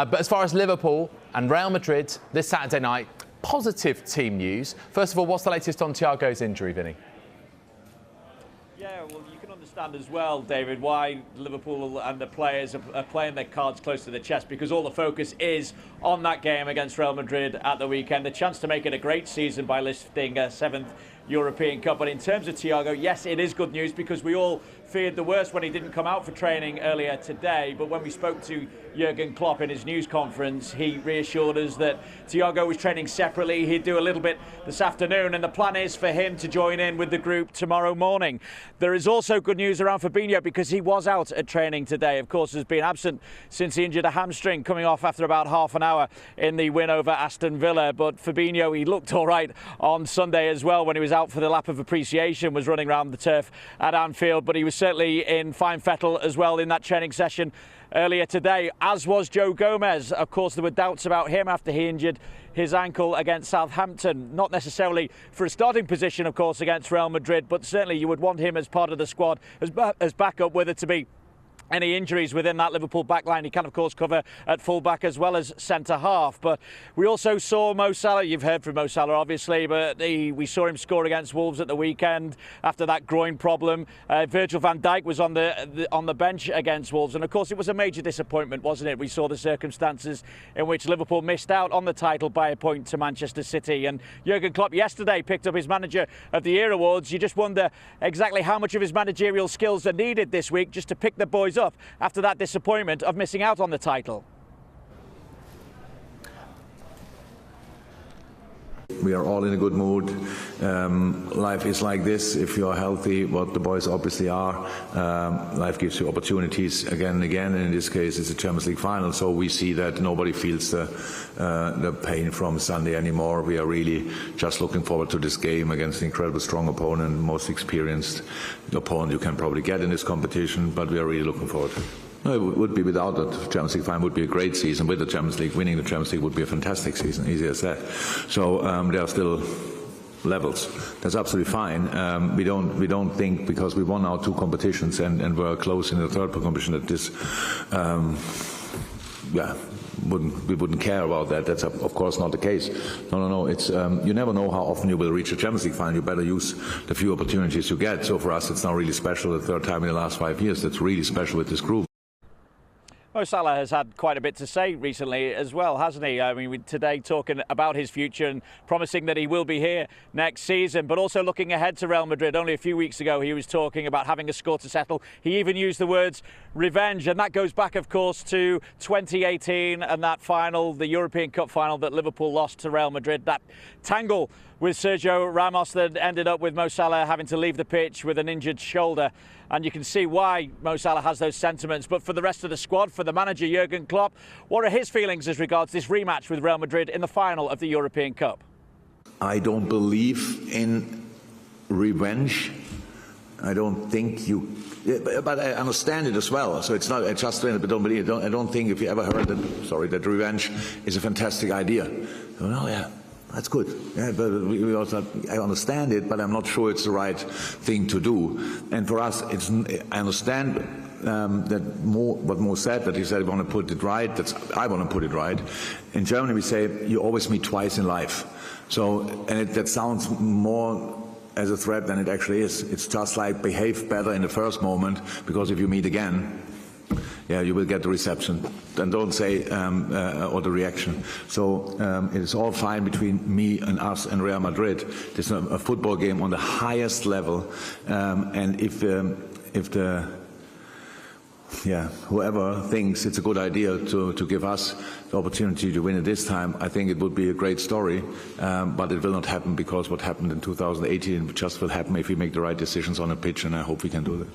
But as far as Liverpool and Real Madrid this Saturday night, positive team news. First of all, what's the latest on Thiago's injury, Vinny? Yeah, well, you can understand as well, David, why Liverpool and the players are playing their cards close to the chest, because all the focus is on that game against Real Madrid at the weekend. The chance to make it a great season by lifting a 7th European Cup. But in terms of Thiago, yes, it is good news, because we all feared the worst when he didn't come out for training earlier today. But when we spoke to Jurgen Klopp in his news conference, he reassured us that Thiago was training separately. He'd do a little bit this afternoon, and the plan is for him to join in with the group tomorrow morning. There is also good news around Fabinho, because he was out at training today. Of course, has been absent since he injured a hamstring, coming off after about half an hour in the win over Aston Villa. But Fabinho, he looked all right on Sunday as well when he was out for the lap of appreciation, was running around the turf at Anfield. But he was certainly in fine fettle as well in that training session earlier today, as was Joe Gomez. Of course, there were doubts about him after he injured his ankle against Southampton. Not necessarily for a starting position, of course, against Real Madrid, but certainly you would want him as part of the squad as backup, whether to be any injuries within that Liverpool backline. He can, of course, cover at full-back as well as centre-half. But we also saw Mo Salah. You've heard from Mo Salah, obviously, but we saw him score against Wolves at the weekend after that groin problem. Virgil van Dijk was on the bench against Wolves. And, of course, it was a major disappointment, wasn't it? We saw the circumstances in which Liverpool missed out on the title by a point to Manchester City. And Jurgen Klopp yesterday picked up his Manager of the Year awards. You just wonder exactly how much of his managerial skills are needed this week just to pick the boys up after that disappointment of missing out on the title. We are all in a good mood. Life is like this. If you are healthy, what the boys obviously are, life gives you opportunities again and again. And in this case, it's a Champions League final. So we see that nobody feels the pain from Sunday anymore. We are really just looking forward to this game against an incredibly strong opponent, most experienced opponent you can probably get in this competition. But we are really looking forward to it. No, it would be without that. Champions League final would be a great season. With the Champions League, winning the Champions League would be a fantastic season, easy as that. So there are still levels. That's absolutely fine. We don't think, because we won our 2 competitions and were close in the 3rd competition, that this we wouldn't care about that. That's of course not the case. No. It's you never know how often you will reach a Champions League final. You better use the few opportunities you get. So for us, it's not really special. The 3rd time in the last 5 years. That's really special with this group. Mo Salah has had quite a bit to say recently as well, hasn't he? I mean, today talking about his future and promising that he will be here next season, but also looking ahead to Real Madrid. Only a few weeks ago he was talking about having a score to settle. He even used the words revenge, and that goes back, of course, to 2018 and that final, the European Cup final that Liverpool lost to Real Madrid. That tangle with Sergio Ramos that ended up with Mo Salah having to leave the pitch with an injured shoulder. And you can see why Mo Salah has those sentiments. But for the rest of the squad, for the manager Jurgen Klopp, what are his feelings as regards this rematch with Real Madrid in the final of the European Cup? I don't believe in revenge. I don't think you, but I understand it as well. So it's not, I just don't believe. I don't think, if you ever heard that revenge is a fantastic idea. Oh yeah. That's good. Yeah, but we also, I understand it, but I'm not sure it's the right thing to do. And for us, I understand that what Mo said, that he said, I want to put it right. I want to put it right. In Germany, we say you always meet twice in life. So, and that sounds more as a threat than it actually is. It's just like behave better in the first moment, because if you meet again, yeah, you will get the reception. And don't say or the reaction. So it is all fine between me and us and Real Madrid. It's a football game on the highest level, and if whoever thinks it's a good idea to give us the opportunity to win it this time, I think it would be a great story, but it will not happen, because what happened in 2018 just will happen if we make the right decisions on a pitch, and I hope we can do that.